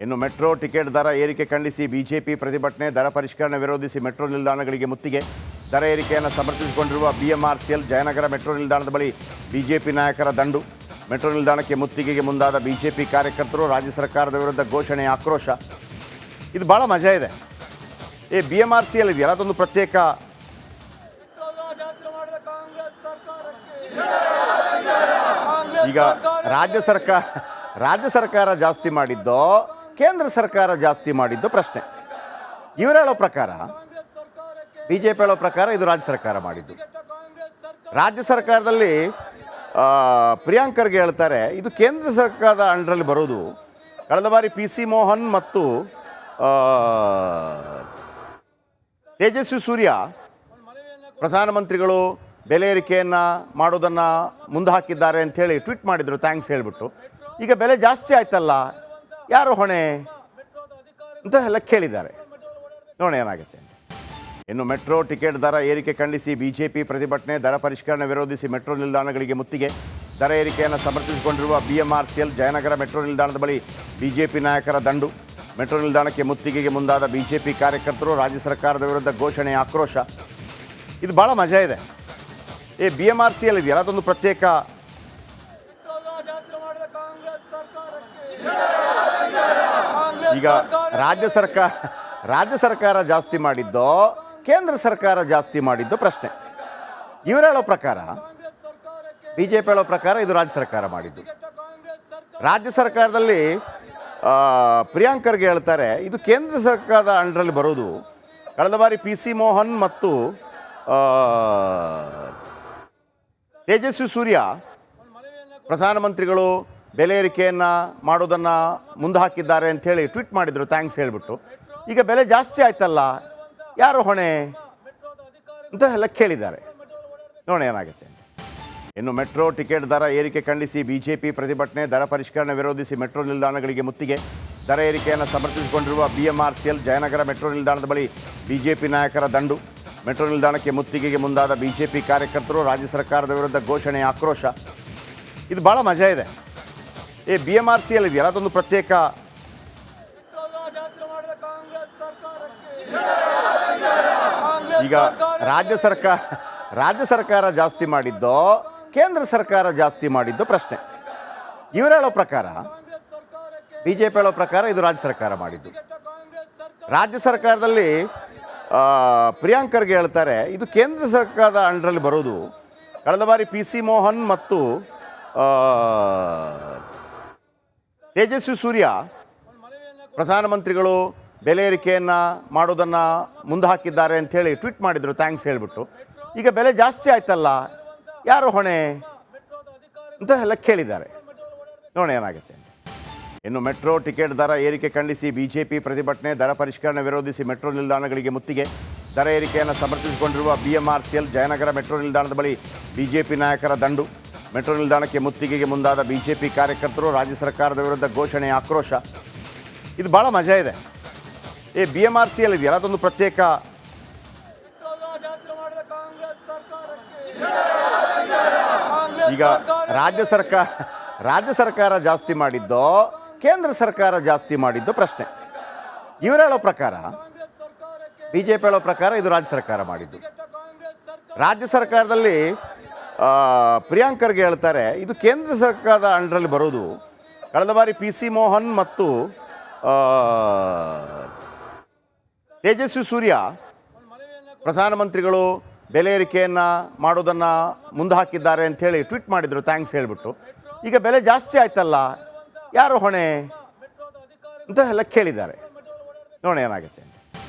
ಇನ್ನು metro ticket ದರ ಏರಿಕೆ ಖಂಡಿಸಿ ಬಿಜೆಪಿ ಪ್ರತಿಭಟನೆ, ದರ ಪರಿಷ್ಕರಣೆ ವಿರೋಧಿಸಿ ಮೆಟ್ರೋ ನಿಲ್ದಾಣಗಳಿಗೆ ಮುತ್ತಿಗೆ. ದರ ಏರಿಕೆಯನ್ನು ಸಮರ್ಥಿಸಿಕೊಂಡಿರುವ ಬಿಎಂಆರ್ಸಿಎಲ್ ಜಯನಗರ ಮೆಟ್ರೋ ನಿಲ್ದಾಣದ ಬಳಿ ಬಿಜೆಪಿ ನಾಯಕರ ದಂಡು. ಮೆಟ್ರೋ ನಿಲ್ದಾಣಕ್ಕೆ ಮುತ್ತಿಗೆಗೆ ಮುಂದಾದ ಬಿಜೆಪಿ ಕಾರ್ಯಕರ್ತರು, ರಾಜ್ಯ ಸರ್ಕಾರದ ವಿರುದ್ಧ ಘೋಷಣೆ, ಆಕ್ರೋಶ. ಇದು ಭಾಳ ಮಜಾ ಇದೆ. ಬಿಎಂಆರ್ಸಿಎಲ್ ಇದೆಯಲ್ಲ, ಅದೊಂದು ಪ್ರತ್ಯೇಕ. ಈಗ ರಾಜ್ಯ ಸರ್ಕಾರ ಜಾಸ್ತಿ ಮಾಡಿದ್ದೋ ಕೇಂದ್ರ ಸರ್ಕಾರ ಜಾಸ್ತಿ ಮಾಡಿದ್ದು ಪ್ರಶ್ನೆ. ಇವರು ಹೇಳೋ ಪ್ರಕಾರ, ಬಿಜೆಪಿ ಹೇಳೋ ಪ್ರಕಾರ ಇದು ರಾಜ್ಯ ಸರ್ಕಾರ ಮಾಡಿದ್ದು. ರಾಜ್ಯ ಸರ್ಕಾರದಲ್ಲಿ ಪ್ರಿಯಾಂಕರ್ಗೆ ಹೇಳ್ತಾರೆ ಇದು ಕೇಂದ್ರ ಸರ್ಕಾರದ ಅಂಡರಲ್ಲಿ ಬರೋದು. ಕಳೆದ ಬಾರಿ ಪಿ ಸಿ ಮೋಹನ್ ಮತ್ತು ತೇಜಸ್ವಿ ಸೂರ್ಯ ಪ್ರಧಾನಮಂತ್ರಿಗಳು ಬೆಲೆ ಏರಿಕೆಯನ್ನು ಮಾಡೋದನ್ನು ಮುಂದೆ ಹಾಕಿದ್ದಾರೆ ಅಂಥೇಳಿ ಟ್ವೀಟ್ ಮಾಡಿದರು, ಥ್ಯಾಂಕ್ಸ್ ಹೇಳಿಬಿಟ್ಟು. ಈಗ ಬೆಲೆ ಜಾಸ್ತಿ ಆಯ್ತಲ್ಲ, ಯಾರು ಹೊಣೆ ಅಂತ ಎಲ್ಲ ಕೇಳಿದ್ದಾರೆ. ನೋಡಿ ಏನಾಗುತ್ತೆ. ಇನ್ನು ಮೆಟ್ರೋ ಟಿಕೆಟ್ ದರ ಏರಿಕೆ ಖಂಡಿಸಿ ಬಿಜೆಪಿ ಪ್ರತಿಭಟನೆ, ದರ ಪರಿಷ್ಕರಣೆ ವಿರೋಧಿಸಿ ಮೆಟ್ರೋ ನಿಲ್ದಾಣಗಳಿಗೆ ಮುತ್ತಿಗೆ. ದರ ಏರಿಕೆಯನ್ನು ಸಮರ್ಥಿಸಿಕೊಂಡಿರುವ ಬಿಎಂಆರ್ಸಿಎಲ್ ಜಯನಗರ ಮೆಟ್ರೋ ನಿಲ್ದಾಣದ ಬಳಿ ಬಿಜೆಪಿ ನಾಯಕರ ದಂಡು. ಮೆಟ್ರೋ ನಿಲ್ದಾಣಕ್ಕೆ ಮುತ್ತಿಗೆಗೆ ಮುಂದಾದ ಬಿಜೆಪಿ ಕಾರ್ಯಕರ್ತರು, ರಾಜ್ಯ ಸರ್ಕಾರದ ವಿರುದ್ಧ ಘೋಷಣೆ, ಆಕ್ರೋಶ. ಇದು ಭಾಳ ಮಜಾ ಇದೆ. ಬಿಎಂಆರ್ಸಿಎಲ್ ಇದೆಯಲ್ಲ, ಅದೊಂದು ಪ್ರತ್ಯೇಕ. ಈಗ ರಾಜ್ಯ ಸರ್ಕಾರ ಜಾಸ್ತಿ ಮಾಡಿದ್ದೋ ಕೇಂದ್ರ ಸರ್ಕಾರ ಜಾಸ್ತಿ ಮಾಡಿದ್ದು ಪ್ರಶ್ನೆ. ಇವರು ಹೇಳೋ ಪ್ರಕಾರ, ಬಿಜೆಪಿ ಹೇಳೋ ಪ್ರಕಾರ ಇದು ರಾಜ್ಯ ಸರ್ಕಾರ ಮಾಡಿದ್ದು. ರಾಜ್ಯ ಸರ್ಕಾರದಲ್ಲಿ ಪ್ರಿಯಾಂಕರ್ಗೆ ಹೇಳ್ತಾರೆ ಇದು ಕೇಂದ್ರ ಸರ್ಕಾರದ ಅಂಡರಲ್ಲಿ ಬರೋದು. ಕಳೆದ ಬಾರಿ ಪಿ ಸಿ ಮೋಹನ್ ಮತ್ತು ತೇಜಸ್ವಿ ಸೂರ್ಯ ಪ್ರಧಾನಮಂತ್ರಿಗಳು ಬೆಲೆ ಏರಿಕೆಯನ್ನು ಮಾಡೋದನ್ನು ಮುಂದೆ ಹಾಕಿದ್ದಾರೆ ಅಂಥೇಳಿ ಟ್ವೀಟ್ ಮಾಡಿದರು, ಥ್ಯಾಂಕ್ಸ್ ಹೇಳಿಬಿಟ್ಟು. ಈಗ ಬೆಲೆ ಜಾಸ್ತಿ ಆಯ್ತಲ್ಲ, ಯಾರು ಹೊಣೆ ಅಂತ ಎಲ್ಲ ಕೇಳಿದ್ದಾರೆ. ನೋಡಿ ಏನಾಗುತ್ತೆ. ಇನ್ನು ಮೆಟ್ರೋ ಟಿಕೆಟ್ ದರ ಏರಿಕೆ ಖಂಡಿಸಿ ಬಿಜೆಪಿ ಪ್ರತಿಭಟನೆ, ದರ ಪರಿಷ್ಕರಣೆ ವಿರೋಧಿಸಿ ಮೆಟ್ರೋ ನಿಲ್ದಾಣಗಳಿಗೆ ಮುತ್ತಿಗೆ. ದರ ಏರಿಕೆಯನ್ನು ಸಮರ್ಥಿಸಿಕೊಂಡಿರುವ ಬಿಎಂಆರ್ಸಿಎಲ್ ಜಯನಗರ ಮೆಟ್ರೋ ನಿಲ್ದಾಣದ ಬಳಿ ಬಿಜೆಪಿ ನಾಯಕರ ದಂಡು. ಮೆಟ್ರೋ ನಿಲ್ದಾಣಕ್ಕೆ ಮುತ್ತಿಗೆಗೆ ಮುಂದಾದ ಬಿಜೆಪಿ ಕಾರ್ಯಕರ್ತರು, ರಾಜ್ಯ ಸರ್ಕಾರದ ವಿರುದ್ಧ ಘೋಷಣೆ, ಆಕ್ರೋಶ. ಇದು ಭಾಳ ಮಜಾ ಇದೆ. ಬಿಎಂಆರ್ಸಿಎಲ್ ಇದೆಯಲ್ಲ, ಅದೊಂದು ಪ್ರತ್ಯೇಕ. ಈಗ ರಾಜ್ಯ ಸರ್ಕಾರ ಜಾಸ್ತಿ ಮಾಡಿದ್ದೋ ಕೇಂದ್ರ ಸರ್ಕಾರ ಜಾಸ್ತಿ ಮಾಡಿದ್ದು ಪ್ರಶ್ನೆ. ಇವರು ಹೇಳೋ ಪ್ರಕಾರ, ಬಿಜೆಪಿ ಹೇಳೋ ಪ್ರಕಾರ ಇದು ರಾಜ್ಯ ಸರ್ಕಾರ ಮಾಡಿದ್ದು. ರಾಜ್ಯ ಸರ್ಕಾರದಲ್ಲಿ ಪ್ರಿಯಾಂಕರ್ಗೆ ಹೇಳ್ತಾರೆ ಇದು ಕೇಂದ್ರ ಸರ್ಕಾರದ ಅಂಡರಲ್ಲಿ ಬರೋದು. ಕಳೆದ ಬಾರಿ ಪಿ ಸಿ ಮೋಹನ್ ಮತ್ತು ತೇಜಸ್ವಿ ಸೂರ್ಯ ಪ್ರಧಾನಮಂತ್ರಿಗಳು ಬೆಲೆ ಏರಿಕೆಯನ್ನು ಮಾಡೋದನ್ನು ಮುಂದೆ ಹಾಕಿದ್ದಾರೆ ಅಂಥೇಳಿ ಟ್ವೀಟ್ ಮಾಡಿದರು, ಥ್ಯಾಂಕ್ಸ್ ಹೇಳಿಬಿಟ್ಟು. ಈಗ ಬೆಲೆ ಜಾಸ್ತಿ ಆಯ್ತಲ್ಲ, ಯಾರು ಹೊಣೆ ಅಂತ ಎಲ್ಲ ಕೇಳಿದ್ದಾರೆ. ನೋಡಿ ಏನಾಗುತ್ತೆ. ಇನ್ನು ಮೆಟ್ರೋ ಟಿಕೆಟ್ ದರ ಏರಿಕೆ ಖಂಡಿಸಿ ಬಿಜೆಪಿ ಪ್ರತಿಭಟನೆ, ದರ ಪರಿಷ್ಕರಣೆ ವಿರೋಧಿಸಿ ಮೆಟ್ರೋ ನಿಲ್ದಾಣಗಳಿಗೆ ಮುತ್ತಿಗೆ. ದರ ಏರಿಕೆಯನ್ನು ಸಮರ್ಥಿಸಿಕೊಂಡಿರುವ ಬಿಎಂಆರ್ಸಿಎಲ್ ಜಯನಗರ ಮೆಟ್ರೋ ನಿಲ್ದಾಣದ ಬಳಿ ಬಿಜೆಪಿ ನಾಯಕರ ದಂಡು. ಮೆಟ್ರೋ ನಿಲ್ದಾಣಕ್ಕೆ ಮುತ್ತಿಗೆಗೆ ಮುಂದಾದ ಬಿಜೆಪಿ ಕಾರ್ಯಕರ್ತರು, ರಾಜ್ಯ ಸರ್ಕಾರದ ವಿರುದ್ಧ ಘೋಷಣೆ, ಆಕ್ರೋಶ. ಇದು ಭಾಳ ಮಜಾ ಇದೆ. ಬಿಎಂಆರ್ಸಿಎಲ್ ಇದೆಯಲ್ಲ, ಅದೊಂದು ಪ್ರತ್ಯೇಕ. ಈಗ ರಾಜ್ಯ ಸರ್ಕಾರ ಜಾಸ್ತಿ ಮಾಡಿದ್ದೋ ಕೇಂದ್ರ ಸರ್ಕಾರ ಜಾಸ್ತಿ ಮಾಡಿದ್ದು ಪ್ರಶ್ನೆ. ಇವರು ಹೇಳೋ ಪ್ರಕಾರ, ಬಿಜೆಪಿ ಹೇಳೋ ಪ್ರಕಾರ ಇದು ರಾಜ್ಯ ಸರ್ಕಾರ ಮಾಡಿದ್ದು. ರಾಜ್ಯ ಸರ್ಕಾರದಲ್ಲಿ ಪ್ರಿಯಾಂಕರ್ಗೆ ಹೇಳ್ತಾರೆ ಇದು ಕೇಂದ್ರ ಸರ್ಕಾರದ ಅಂಡರಲ್ಲಿ ಬರೋದು. ಕಳೆದ ಬಾರಿ ಪಿ ಸಿ ಮೋಹನ್ ಮತ್ತು ತೇಜಸ್ವಿ ಸೂರ್ಯ ಪ್ರಧಾನಮಂತ್ರಿಗಳು ಬೆಲೆ ಏರಿಕೆಯನ್ನು ಮಾಡೋದನ್ನು ಮುಂದೆ ಹಾಕಿದ್ದಾರೆ ಅಂಥೇಳಿ ಟ್ವೀಟ್ ಮಾಡಿದರು, ಥ್ಯಾಂಕ್ಸ್ ಹೇಳಿಬಿಟ್ಟು. ಈಗ ಬೆಲೆ ಜಾಸ್ತಿ ಆಯ್ತಲ್ಲ, ಯಾರು ಹೊಣೆ ಅಂತ ಎಲ್ಲ ಕೇಳಿದ್ದಾರೆ. ನೋಡಿ ಏನಾಗುತ್ತೆ.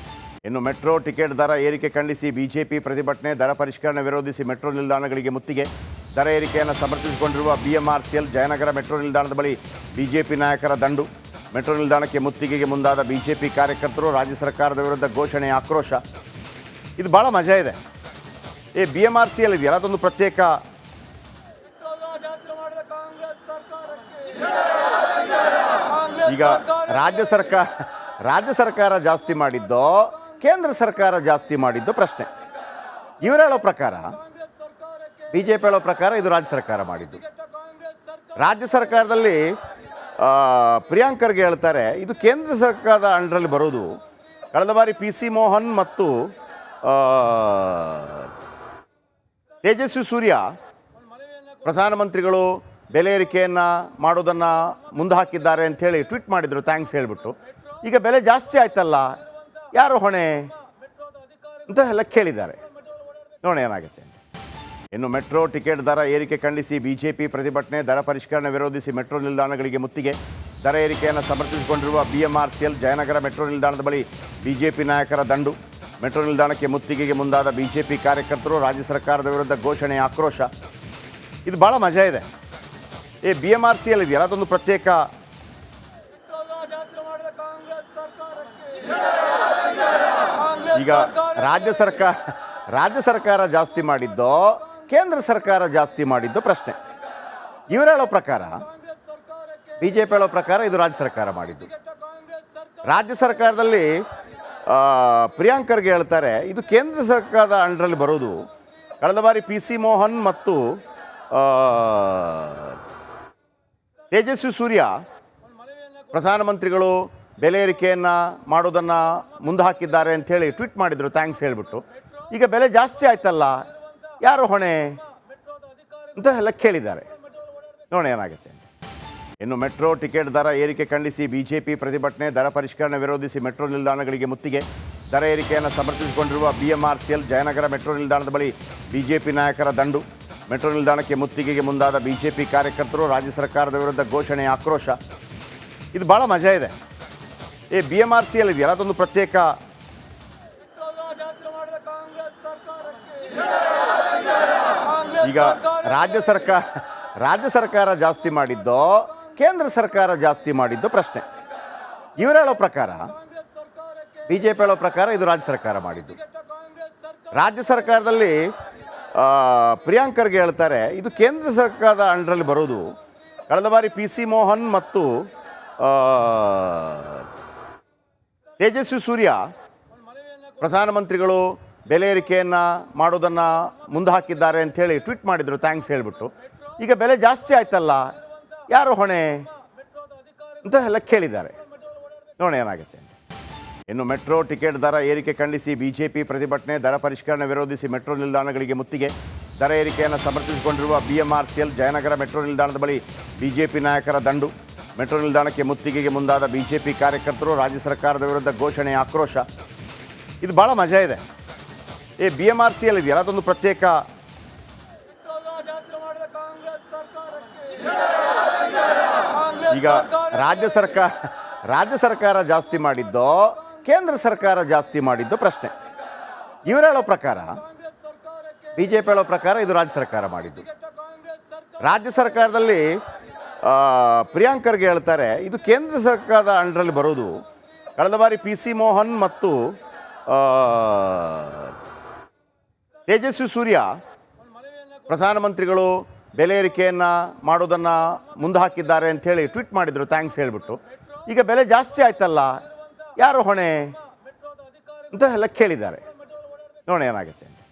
ಇನ್ನು ಮೆಟ್ರೋ ಟಿಕೆಟ್ ದರ ಏರಿಕೆ ಖಂಡಿಸಿ ಬಿಜೆಪಿ ಪ್ರತಿಭಟನೆ, ದರ ಪರಿಷ್ಕರಣೆ ವಿರೋಧಿಸಿ ಮೆಟ್ರೋ ನಿಲ್ದಾಣಗಳಿಗೆ ಮುತ್ತಿಗೆ. ದರ ಏರಿಕೆಯನ್ನು ಸಮರ್ಥಿಸಿಕೊಂಡಿರುವ ಬಿಎಂಆರ್ಸಿಎಲ್ ಜಯನಗರ ಮೆಟ್ರೋ ನಿಲ್ದಾಣದ ಬಳಿ ಬಿಜೆಪಿ ನಾಯಕರ ದಂಡು. ಮೆಟ್ರೋ ನಿಲ್ದಾಣಕ್ಕೆ ಮುತ್ತಿಗೆಗೆ ಮುಂದಾದ ಬಿಜೆಪಿ ಕಾರ್ಯಕರ್ತರು, ರಾಜ್ಯ ಸರ್ಕಾರದ ವಿರುದ್ಧ ಘೋಷಣೆ, ಆಕ್ರೋಶ. ಇದು ಭಾಳ ಮಜಾ ಇದೆ. ಬಿಎಂಆರ್ಸಿಎಲ್ ಇದೆಯಲ್ಲ, ಅದೊಂದು ಪ್ರತ್ಯೇಕ. ಈಗ ರಾಜ್ಯ ಸರ್ಕಾರ ಜಾಸ್ತಿ ಮಾಡಿದ್ದೋ ಕೇಂದ್ರ ಸರ್ಕಾರ ಜಾಸ್ತಿ ಮಾಡಿದ್ದು ಪ್ರಶ್ನೆ. ಇವರು ಹೇಳೋ ಪ್ರಕಾರ, ಬಿಜೆಪಿ ಹೇಳೋ ಪ್ರಕಾರ ಇದು ರಾಜ್ಯ ಸರ್ಕಾರ ಮಾಡಿದ್ದು. ರಾಜ್ಯ ಸರ್ಕಾರದಲ್ಲಿ ಪ್ರಿಯಾಂಕರ್ಗೆ ಹೇಳ್ತಾರೆ ಇದು ಕೇಂದ್ರ ಸರ್ಕಾರದ ಅಂಡರಲ್ಲಿ ಬರೋದು. ಕಳೆದ ಬಾರಿ ಪಿ ಸಿ ಮೋಹನ್ ಮತ್ತು ತೇಜಸ್ವಿ ಸೂರ್ಯ ಪ್ರಧಾನಮಂತ್ರಿಗಳು ಬೆಲೆ ಏರಿಕೆಯನ್ನು ಮಾಡೋದನ್ನು ಮುಂದೆ ಹಾಕಿದ್ದಾರೆ ಅಂಥೇಳಿ ಟ್ವೀಟ್ ಮಾಡಿದರು, ಥ್ಯಾಂಕ್ಸ್ ಹೇಳಿಬಿಟ್ಟು. ಈಗ ಬೆಲೆ ಜಾಸ್ತಿ ಆಯ್ತಲ್ಲ, ಯಾರು ಹೊಣೆ ಅಂತ ಎಲ್ಲ ಕೇಳಿದ್ದಾರೆ. ನೋಡೋಣ ಏನಾಗುತ್ತೆ. ಇನ್ನು ಮೆಟ್ರೋ ಟಿಕೆಟ್ ದರ ಏರಿಕೆ ಖಂಡಿಸಿ ಬಿಜೆಪಿ ಪ್ರತಿಭಟನೆ, ದರ ಪರಿಷ್ಕರಣೆ ವಿರೋಧಿಸಿ ಮೆಟ್ರೋ ನಿಲ್ದಾಣಗಳಿಗೆ ಮುತ್ತಿಗೆ. ದರ ಏರಿಕೆಯನ್ನು ಸಮರ್ಥಿಸಿಕೊಂಡಿರುವ BMRCL ಜಯನಗರ ಮೆಟ್ರೋ ನಿಲ್ದಾಣದ ಬಳಿ ಬಿಜೆಪಿ ನಾಯಕರ ದಂಡು. ಮೆಟ್ರೋ ನಿಲ್ದಾಣಕ್ಕೆ ಮುತ್ತಿಗೆಗೆ ಮುಂದಾದ ಬಿಜೆಪಿ ಕಾರ್ಯಕರ್ತರು, ರಾಜ್ಯ ಸರ್ಕಾರದ ವಿರುದ್ಧ ಘೋಷಣೆ, ಆಕ್ರೋಶ. ಇದು ಭಾಳ ಮಜಾ ಇದೆ. BMRCL ಇದೆಯಲ್ಲ, ಅದೊಂದು ಪ್ರತ್ಯೇಕ ಈಗ ರಾಜ್ಯ ಸರ್ಕಾರ ಜಾಸ್ತಿ ಮಾಡಿದ್ದೋ ಕೇಂದ್ರ ಸರ್ಕಾರ ಜಾಸ್ತಿ ಮಾಡಿದ್ದು ಪ್ರಶ್ನೆ. ಇವರು ಹೇಳೋ ಪ್ರಕಾರ, ಬಿಜೆಪಿ ಹೇಳೋ ಪ್ರಕಾರ ಇದು ರಾಜ್ಯ ಸರ್ಕಾರ ಮಾಡಿದ್ದು. ರಾಜ್ಯ ಸರ್ಕಾರದಲ್ಲಿ ಪ್ರಿಯಾಂಕರ್ಗೆ ಹೇಳ್ತಾರೆ ಇದು ಕೇಂದ್ರ ಸರ್ಕಾರದ ಅಂಡರಲ್ಲಿ ಬರೋದು. ಕಳೆದ ಬಾರಿ ಪಿ ಸಿ ಮೋಹನ್ ಮತ್ತು ತೇಜಸ್ವಿ ಸೂರ್ಯ ಪ್ರಧಾನಮಂತ್ರಿಗಳು ಬೆಲೆ ಏರಿಕೆಯನ್ನು ಮಾಡೋದನ್ನು ಮುಂದೆ ಹಾಕಿದ್ದಾರೆ ಅಂಥೇಳಿ ಟ್ವೀಟ್ ಮಾಡಿದರು, ಥ್ಯಾಂಕ್ಸ್ ಹೇಳಿಬಿಟ್ಟು. ಈಗ ಬೆಲೆ ಜಾಸ್ತಿ ಆಯ್ತಲ್ಲ, ಯಾರು ಹೊಣೆ ಅಂತ ಎಲ್ಲ ಕೇಳಿದ್ದಾರೆ. ನೋಡೋಣ ಏನಾಗುತ್ತೆ. ಇನ್ನು ಮೆಟ್ರೋ ಟಿಕೆಟ್ ದರ ಏರಿಕೆ ಖಂಡಿಸಿ ಬಿಜೆಪಿ ಪ್ರತಿಭಟನೆ, ದರ ಪರಿಷ್ಕರಣೆ ವಿರೋಧಿಸಿ ಮೆಟ್ರೋ ನಿಲ್ದಾಣಗಳಿಗೆ ಮುತ್ತಿಗೆ. ದರ ಏರಿಕೆಯನ್ನು ಸಮರ್ಥಿಸಿಕೊಂಡಿರುವ BMRCL ಜಯನಗರ ಮೆಟ್ರೋ ನಿಲ್ದಾಣದ ಬಳಿ ಬಿಜೆಪಿ ನಾಯಕರ ದಂಡು. ಮೆಟ್ರೋ ನಿಲ್ದಾಣಕ್ಕೆ ಮುತ್ತಿಗೆಗೆ ಮುಂದಾದ ಬಿಜೆಪಿ ಕಾರ್ಯಕರ್ತರು, ರಾಜ್ಯ ಸರ್ಕಾರದ ವಿರುದ್ಧ ಘೋಷಣೆ, ಆಕ್ರೋಶ. ಇದು ಭಾಳ ಮಜಾ ಇದೆ. BMRCL ಇದೆಯಲ್ಲ, ಅದೊಂದು ಪ್ರತ್ಯೇಕ ಈಗ ರಾಜ್ಯ ಸರ್ಕಾರ ಜಾಸ್ತಿ ಮಾಡಿದ್ದೋ ಕೇಂದ್ರ ಸರ್ಕಾರ ಜಾಸ್ತಿ ಮಾಡಿದ್ದು ಪ್ರಶ್ನೆ. ಇವರು ಹೇಳೋ ಪ್ರಕಾರ, ಬಿಜೆಪಿ ಹೇಳೋ ಪ್ರಕಾರ ಇದು ರಾಜ್ಯ ಸರ್ಕಾರ ಮಾಡಿದ್ದು. ರಾಜ್ಯ ಸರ್ಕಾರದಲ್ಲಿ ಪ್ರಿಯಾಂಕರ್ಗೆ ಹೇಳ್ತಾರೆ ಇದು ಕೇಂದ್ರ ಸರ್ಕಾರದ ಅಂಡರಲ್ಲಿ ಬರೋದು. ಕಳೆದ ಬಾರಿ ಪಿ ಸಿ ಮೋಹನ್ ಮತ್ತು ತೇಜಸ್ವಿ ಸೂರ್ಯ ಪ್ರಧಾನಮಂತ್ರಿಗಳು ಬೆಲೆ ಏರಿಕೆಯನ್ನು ಮಾಡೋದನ್ನು ಮುಂದೆ ಹಾಕಿದ್ದಾರೆ ಅಂಥೇಳಿ ಟ್ವೀಟ್ ಮಾಡಿದರು, ಥ್ಯಾಂಕ್ಸ್ ಹೇಳಿಬಿಟ್ಟು. ಈಗ ಬೆಲೆ ಜಾಸ್ತಿ ಆಯ್ತಲ್ಲ, ಯಾರು ಹೊಣೆ ಅಂತ ಎಲ್ಲ ಕೇಳಿದ್ದಾರೆ. ನೋಡೋಣ ಏನಾಗುತ್ತೆ. ಇನ್ನು ಮೆಟ್ರೋ ಟಿಕೆಟ್ ದರ ಏರಿಕೆ ಖಂಡಿಸಿ ಬಿಜೆಪಿ ಪ್ರತಿಭಟನೆ, ದರ ಪರಿಷ್ಕರಣೆ ವಿರೋಧಿಸಿ ಮೆಟ್ರೋ ನಿಲ್ದಾಣಗಳಿಗೆ ಮುತ್ತಿಗೆ. ದರ ಏರಿಕೆಯನ್ನು ಸಮರ್ಥಿಸಿಕೊಂಡಿರುವ BMRCL ಜಯನಗರ ಮೆಟ್ರೋ ನಿಲ್ದಾಣದ ಬಳಿ ಬಿಜೆಪಿ ನಾಯಕರ ದಂಡು. ಮೆಟ್ರೋ ನಿಲ್ದಾಣಕ್ಕೆ ಮುತ್ತಿಗೆಗೆ ಮುಂದಾದ ಬಿಜೆಪಿ ಕಾರ್ಯಕರ್ತರು, ರಾಜ್ಯ ಸರ್ಕಾರದ ವಿರುದ್ಧ ಘೋಷಣೆ, ಆಕ್ರೋಶ. ಇದು ಭಾಳ ಮಜಾ ಇದೆ. BMRCL ಇದೆಯಲ್ಲ, ಅದೊಂದು ಪ್ರತ್ಯೇಕ ಈಗ ರಾಜ್ಯ ಸರ್ಕಾರ ಜಾಸ್ತಿ ಮಾಡಿದ್ದೋ ಕೇಂದ್ರ ಸರ್ಕಾರ ಜಾಸ್ತಿ ಮಾಡಿದ್ದು ಪ್ರಶ್ನೆ. ಇವರು ಹೇಳೋ ಪ್ರಕಾರ, ಬಿಜೆಪಿ ಹೇಳೋ ಪ್ರಕಾರ ಇದು ರಾಜ್ಯ ಸರ್ಕಾರ ಮಾಡಿದ್ದು. ರಾಜ್ಯ ಸರ್ಕಾರದಲ್ಲಿ ಪ್ರಿಯಾಂಕರ್ಗೆ ಹೇಳ್ತಾರೆ ಇದು ಕೇಂದ್ರ ಸರ್ಕಾರದ ಅಂಡರಲ್ಲಿ ಬರೋದು. ಕಳೆದ ಬಾರಿ ಪಿ ಸಿ ಮೋಹನ್ ಮತ್ತು ತೇಜಸ್ವಿ ಸೂರ್ಯ ಪ್ರಧಾನಮಂತ್ರಿಗಳು ಬೆಲೆ ಏರಿಕೆಯನ್ನು ಮಾಡೋದನ್ನು ಮುಂದೆ ಹಾಕಿದ್ದಾರೆ ಅಂಥೇಳಿ ಟ್ವೀಟ್ ಮಾಡಿದರು, ಥ್ಯಾಂಕ್ಸ್ ಹೇಳಿಬಿಟ್ಟು. ಈಗ ಬೆಲೆ ಜಾಸ್ತಿ ಆಯ್ತಲ್ಲ, ಯಾರು ಹೊಣೆ ಅಂತ ಎಲ್ಲ ಕೇಳಿದ್ದಾರೆ. ನೋಡೋಣ ಏನಾಗುತ್ತೆ.